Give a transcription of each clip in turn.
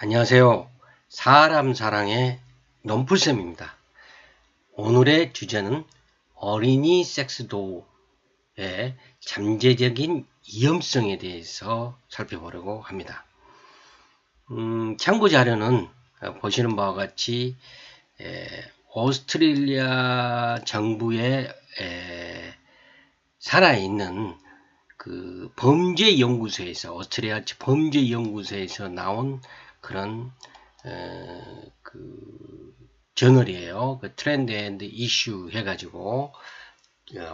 안녕하세요. 사람 사랑의 논풀쌤입니다. 오늘의 주제는 어린이 섹스도의 잠재적인 위험성에 대해서 살펴보려고 합니다. 참고 자료는 보시는 바와 같이 오스트레일리아 정부의 살아있는 그 범죄연구소에서 오스트리아 범죄연구소에서 나온 그런 그 저널이에요. 그 트렌드 앤드 이슈 해가지고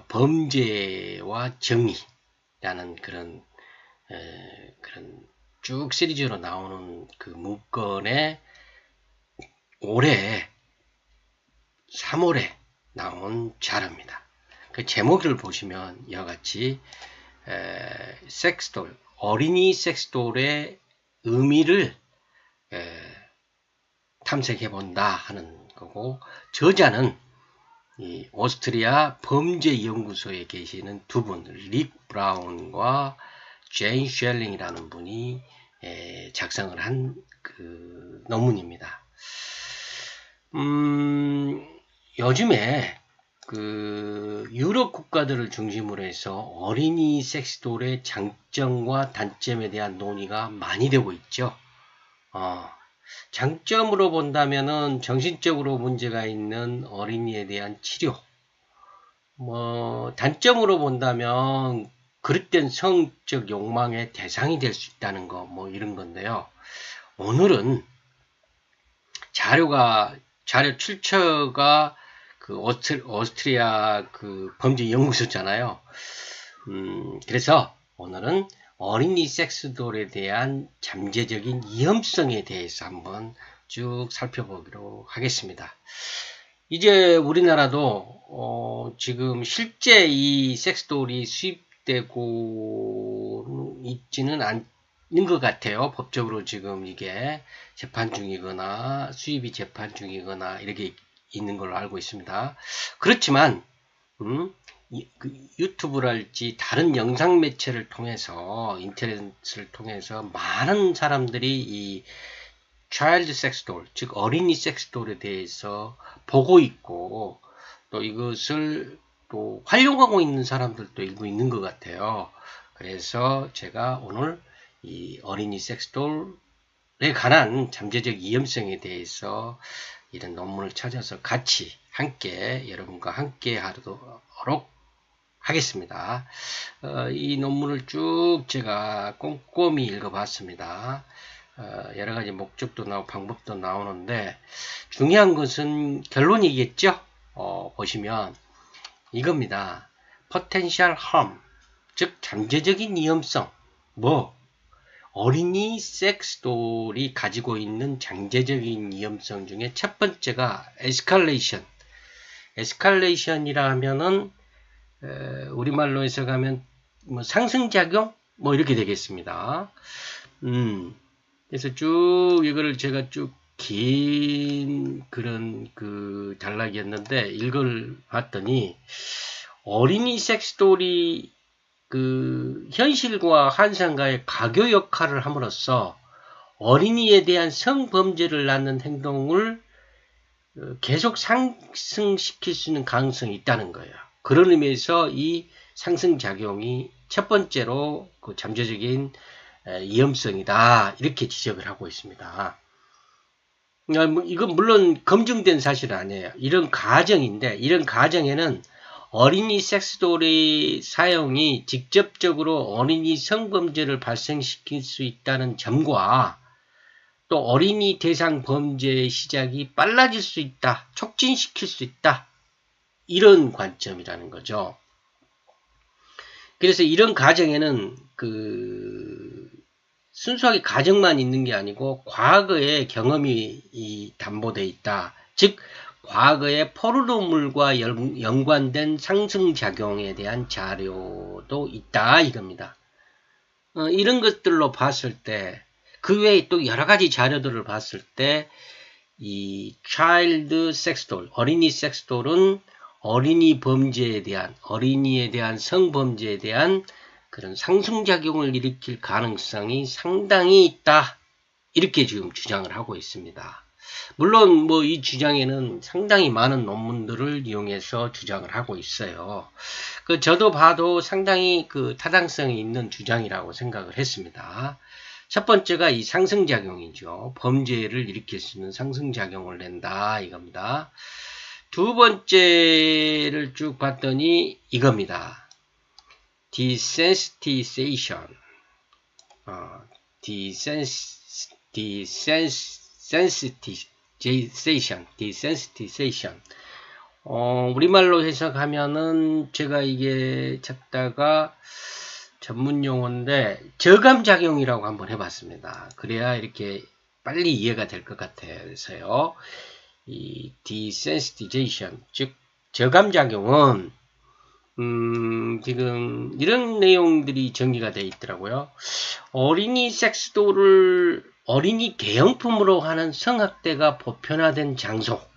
범죄와 정의라는 그런 쭉 시리즈로 나오는 그 문건에 올해 3월에 나온 자료입니다. 그 제목을 보시면 이와 같이 섹스돌, 어린이 섹스돌의 의미를 탐색해본다 하는 거고, 저자는 이 오스트리아 범죄연구소에 계시는 두 분, 릭 브라운과 제인 쉘링이라는 분이 작성을 한 그 논문입니다. 요즘에 그 유럽 국가들을 중심으로 해서 어린이 섹스돌의 장점과 단점에 대한 논의가 많이 되고 있죠. 장점으로 본다면은 정신적으로 문제가 있는 어린이에 대한 치료. 단점으로 본다면 그릇된 성적 욕망의 대상이 될 수 있다는 거, 이런 건데요. 오늘은 자료 출처가 그 오스트리아 그 범죄 연구소잖아요. 그래서 오늘은 어린이 섹스돌에 대한 잠재적인 위험성에 대해서 한번 쭉 살펴보기로 하겠습니다. 이제 우리나라도 지금 실제 이 섹스돌이 수입되고 있지는 않는 것 같아요. 법적으로 지금 이게 재판 중이거나 수입이 재판 중이거나 이렇게 있는 걸로 알고 있습니다. 그렇지만 유튜브랄지 다른 영상 매체를 통해서 인터넷을 통해서 많은 사람들이 이 차일드 섹스돌, 즉 어린이 섹스돌에 대해서 보고 있고 또 이것을 또 활용하고 있는 사람들도 일부 있는 것 같아요. 그래서 제가 오늘 이 어린이 섹스돌에 관한 잠재적 위험성에 대해서 이런 논문을 찾아서 같이 함께 여러분과 함께 하도록 하겠습니다. 이 논문을 쭉 제가 꼼꼼히 읽어봤습니다. 여러 가지 목적도 나오고 방법도 나오는데 중요한 것은 결론이겠죠. 보시면 이겁니다. potential harm, 즉 잠재적인 위험성. 어린이 섹스돌이 가지고 있는 잠재적인 위험성 중에 첫 번째가 에스컬레이션. 에스컬레이션이라 하면은 우리말로 해석하면 상승작용 이렇게 되겠습니다. 그래서 쭉 이거를 제가 쭉 긴 그런 그 단락이었는데 읽어봤더니 어린이 섹스돌이 그 현실과 환상과의 가교 역할을 함으로써 어린이에 대한 성범죄를 낳는 행동을 계속 상승시킬 수 있는 가능성이 있다는 거예요. 그런 의미에서 이 상승작용이 첫 번째로 그 잠재적인 위험성이다. 이렇게 지적을 하고 있습니다. 이건 물론 검증된 사실은 아니에요. 이런 가정인데, 이런 가정에는 어린이 섹스돌의 사용이 직접적으로 어린이 성범죄를 발생시킬 수 있다는 점과 또 어린이 대상 범죄의 시작이 빨라질 수 있다, 촉진시킬 수 있다, 이런 관점이라는 거죠. 그래서 이런 가정에는 순수하게 가정만 있는 게 아니고 과거의 경험이 담보되어 있다. 즉 과거의 포르노물과 연관된 상승작용에 대한 자료도 있다 이겁니다. 이런 것들로 봤을 때 그 외에 또 여러 가지 자료들을 봤을 때 이 차일드 섹스돌, 어린이 섹스돌은 어린이 범죄에 대한, 어린이에 대한 성범죄에 대한 그런 상승작용을 일으킬 가능성이 상당히 있다. 이렇게 지금 주장을 하고 있습니다. 물론 뭐 이 주장에는 상당히 많은 논문들을 이용해서 주장을 하고 있어요. 저도 봐도 상당히 타당성이 있는 주장이라고 생각을 했습니다. 첫 번째가 이 상승작용이죠. 범죄를 일으킬 수 있는 상승작용을 낸다 이겁니다. 두 번째를 쭉 봤더니 이겁니다. desensitization. desensitization. 우리말로 해석하면은 제가 이게 찾다가 전문 용어인데 저감작용이라고 한번 해봤습니다. 그래야 이렇게 빨리 이해가 될 것 같아서요. 이 desensitization, 즉 저감작용은 지금 이런 내용들이 정리가 되어 있더라고요. 어린이 섹스도를 어린이 대형품으로 하는 성학대가 보편화된 장소에서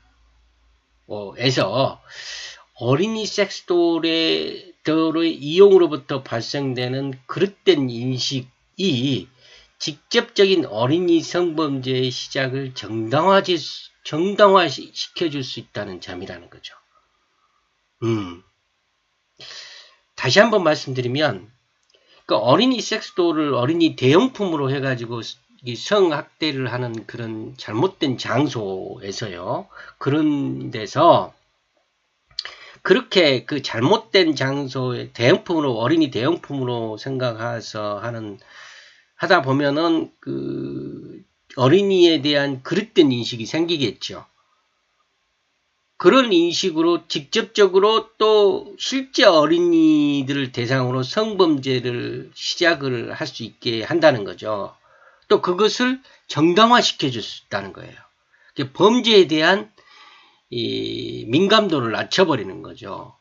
어린이 섹스도의 이용으로부터 발생되는 그릇된 인식이 직접적인 어린이 성범죄의 시작을 정당화시켜줄 수 있다는 점이라는 거죠. 다시 한번 말씀드리면, 어린이 섹스도를 어린이 대형품으로 해가지고 성학대를 하는 그런 잘못된 장소에서요. 그런 데서 그렇게 잘못된 장소에 대형품으로 어린이 대형품으로 생각해서 하다 보면은 어린이에 대한 그릇된 인식이 생기겠죠. 그런 인식으로 직접적으로 또 실제 어린이들을 대상으로 성범죄를 시작을 할 수 있게 한다는 거죠. 또 그것을 정당화시켜 줄 수 있다는 거예요. 범죄에 대한 이 민감도를 낮춰버리는 거죠.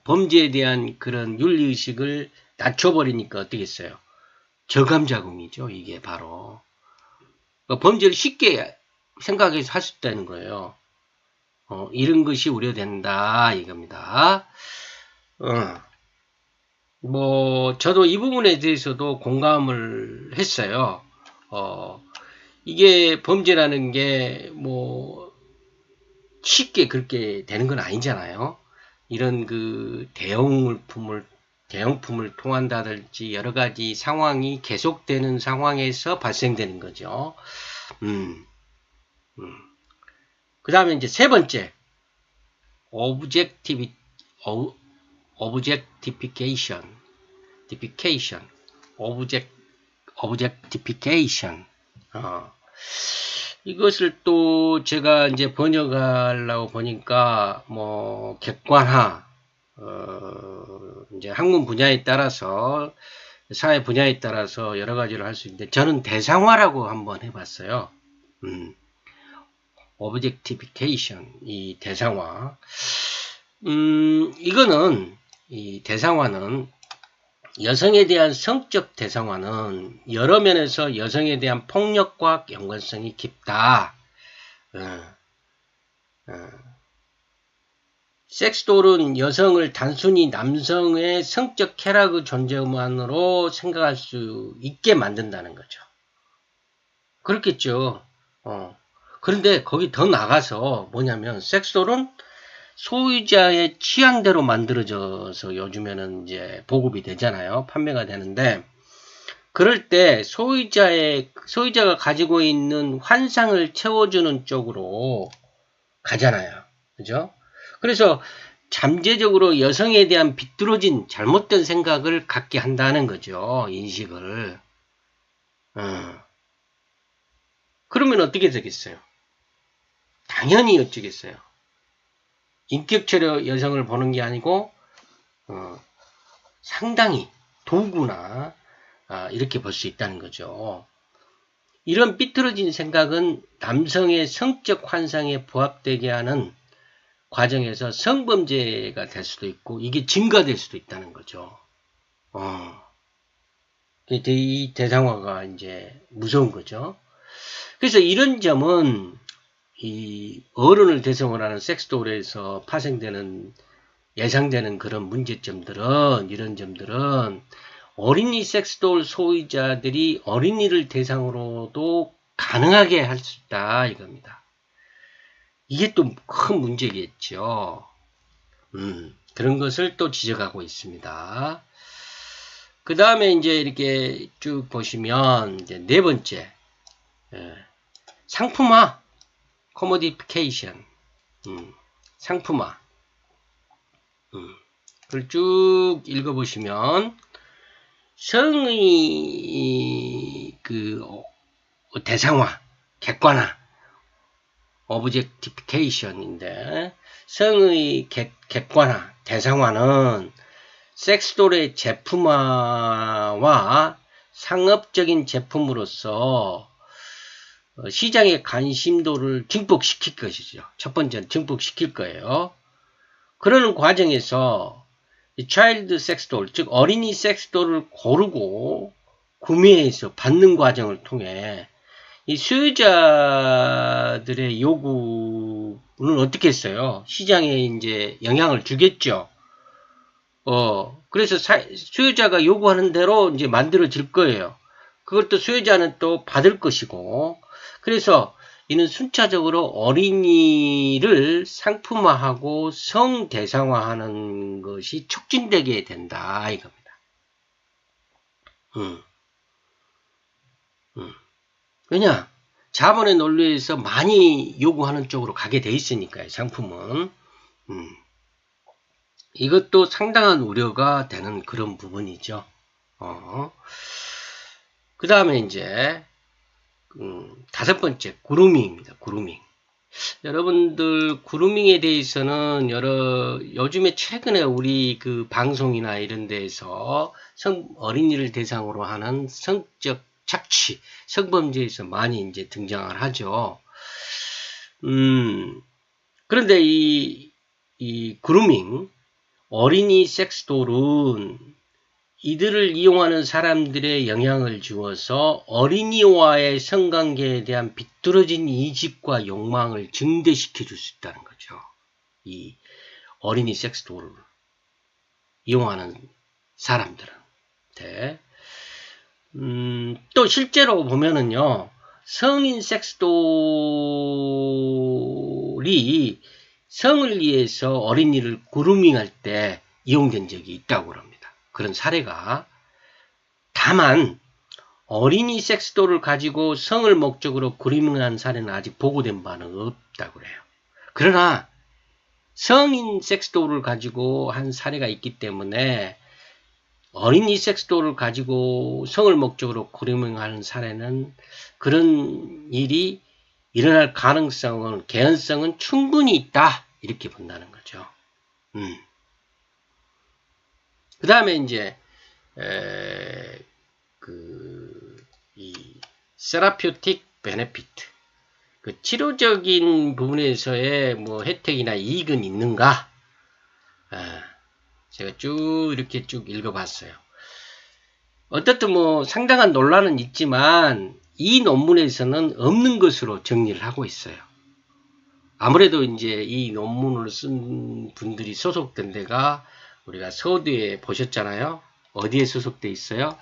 범죄에 대한 그런 윤리의식을 낮춰버리니까 어떻겠어요? 저감작용이죠. 이게 바로. 범죄를 쉽게 생각해서 할 수 있다는 거예요. 이런 것이 우려된다 이겁니다. 저도 이 부분에 대해서도 공감을 했어요. 이게 범죄라는 게 쉽게 그렇게 되는 건 아니잖아요. 이런 대형품을 통한다든지 여러 가지 상황이 계속되는 상황에서 발생되는 거죠. 그 다음에 이제 세 번째, objectification. 이것을 또 제가 이제 번역하려고 보니까 객관화, 이제 학문 분야에 따라서 사회 분야에 따라서 여러 가지로 할 수 있는데 저는 대상화라고 한번 해봤어요. objectification, 이 대상화. 이거는 이 대상화는 여성에 대한 성적 대상화는 여러 면에서 여성에 대한 폭력과 연관성이 깊다. 섹스돌은 여성을 단순히 남성의 성적 쾌락의 존재만으로 생각할 수 있게 만든다는 거죠. 그렇겠죠. 그런데 거기 더 나가서 뭐냐면 섹스돌은 소유자의 취향대로 만들어져서 요즘에는 이제 보급이 되잖아요. 판매가 되는데 그럴 때 소유자가 가지고 있는 환상을 채워주는 쪽으로 가잖아요. 그죠? 그래서 잠재적으로 여성에 대한 비뚤어진 잘못된 생각을 갖게 한다는 거죠. 인식을. 그러면 어떻게 되겠어요? 당연히 어쩌겠어요. 인격체로 여성을 보는 게 아니고 상당히 도구나 이렇게 볼 수 있다는 거죠. 이런 삐뚤어진 생각은 남성의 성적 환상에 부합되게 하는 과정에서 성범죄가 될 수도 있고 이게 증가될 수도 있다는 거죠. 이 대상화가 이제 무서운 거죠. 그래서 이런 점은 이 어른을 대상으로 하는 섹스돌에서 파생되는 예상되는 그런 문제점들은 이런 점들은 어린이 섹스돌 소유자들이 어린이를 대상으로도 가능하게 할 수 있다 이겁니다. 이게 또 큰 문제겠죠. 그런 것을 또 지적하고 있습니다. 그 다음에 이제 이렇게 쭉 보시면 이제 네 번째 상품화 commodification 상품화 그걸 쭉 읽어보시면 성의 그 대상화 객관화 objectification인데 성의 객관화 대상화는 섹스돌의 제품화와 상업적인 제품으로서 시장의 관심도를 증폭시킬 것이죠. 첫 번째는 증폭시킬 거예요. 그러는 과정에서 차일드 섹스돌, 즉 어린이 섹스돌을 고르고 구매해서 받는 과정을 통해 이 수요자들의 요구는 어떻게 했어요? 시장에 이제 영향을 주겠죠. 그래서 수요자가 요구하는 대로 이제 만들어질 거예요. 그것도 수요자는 또 받을 것이고, 그래서 이는 순차적으로 어린이를 상품화하고 성대상화하는 것이 촉진되게 된다 이겁니다. 왜냐? 자본의 논리에서 많이 요구하는 쪽으로 가게 돼 있으니까요. 상품은. 이것도 상당한 우려가 되는 그런 부분이죠. 그 다음에 이제 다섯 번째 그루밍입니다. 그루밍. 여러분들 그루밍에 대해서는 요즘에 최근에 우리 그 방송이나 이런 데에서 어린이를 대상으로 하는 성적 착취, 성범죄에서 많이 이제 등장을 하죠. 그런데 이 그루밍 어린이 섹스돌은 이들을 이용하는 사람들의 영향을 주어서 어린이와의 성관계에 대한 비뚤어진 이집과 욕망을 증대시켜 줄 수 있다는 거죠. 이 어린이 섹스돌을 이용하는 사람들한테. 또 실제로 보면은요, 성인 섹스돌이 성을 위해서 어린이를 그루밍할 때 이용된 적이 있다고 합니다. 그런 사례가. 다만 어린이 섹스돌을 가지고 성을 목적으로 그루밍한 사례는 아직 보고된 바는 없다고 그래요. 그러나 성인 섹스돌을 가지고 한 사례가 있기 때문에 어린이 섹스돌을 가지고 성을 목적으로 그루밍하는 사례는 그런 일이 일어날 가능성은, 개연성은 충분히 있다. 이렇게 본다는 거죠. 그 다음에 이제, 이, 세라피우틱 베네피트. 그 치료적인 부분에서의 뭐 혜택이나 이익은 있는가? 제가 쭉 이렇게 쭉 읽어봤어요. 어떻든 뭐 상당한 논란은 있지만, 이 논문에서는 없는 것으로 정리를 하고 있어요. 아무래도 이제 이 논문을 쓴 분들이 소속된 데가 우리가 서두에 보셨잖아요. 어디에 소속돼 있어요?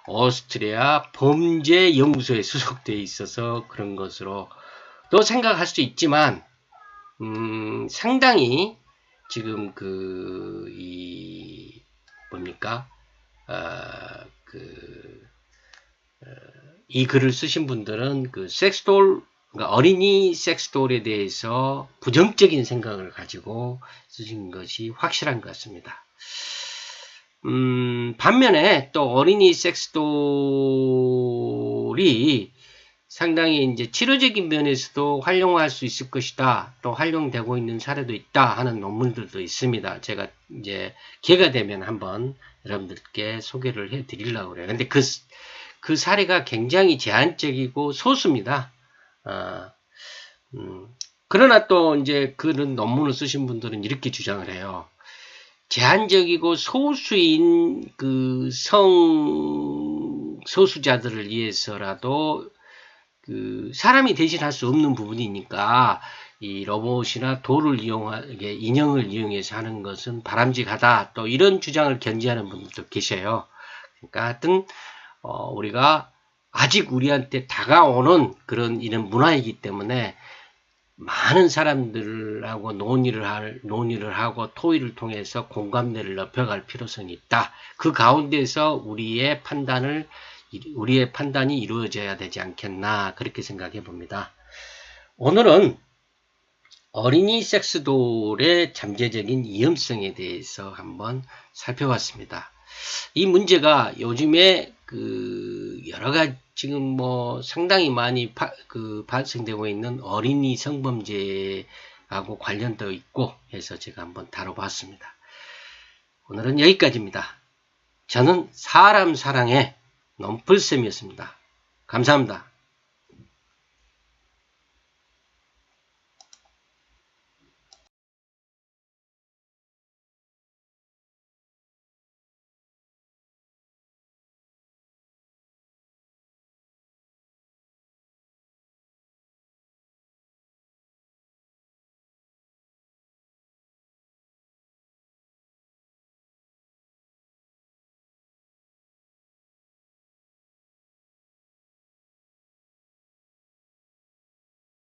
오스트리아 범죄연구소에 소속돼 있어서 그런 것으로 또 생각할 수 있지만, 상당히 지금 이 글을 쓰신 분들은 그 섹스돌, 그러니까 어린이 섹스돌에 대해서 부정적인 생각을 가지고 쓰신 것이 확실한 것 같습니다. 반면에 또 어린이 섹스돌이 상당히 이제 치료적인 면에서도 활용할 수 있을 것이다. 또 활용되고 있는 사례도 있다 하는 논문들도 있습니다. 제가 이제 기회가 되면 한번 여러분들께 소개를 해 드리려고 그래요. 근데 그 사례가 굉장히 제한적이고 소수입니다. 그러나 또 이제 그런 논문을 쓰신 분들은 이렇게 주장을 해요. 제한적이고 소수인 그 소수자들을 위해서라도 그 사람이 대신할 수 없는 부분이니까 이 로봇이나 돌을 인형을 이용해서 하는 것은 바람직하다. 또 이런 주장을 견지하는 분들도 계셔요. 그러니까 하여튼 우리가 아직 우리한테 다가오는 그런 이런 문화이기 때문에 많은 사람들하고 논의를 하고 토의를 통해서 공감대를 높여갈 필요성이 있다. 그 가운데서 우리의 판단이 이루어져야 되지 않겠나 그렇게 생각해 봅니다. 오늘은 어린이 섹스돌의 잠재적인 위험성에 대해서 한번 살펴봤습니다. 이 문제가 요즘에 여러 가지 지금 뭐 상당히 많이 발생되고 있는 어린이 성범죄하고 관련되어 있고 해서 제가 한번 다뤄봤습니다. 오늘은 여기까지입니다. 저는 사람 사랑의 논풀쌤이었습니다. 감사합니다.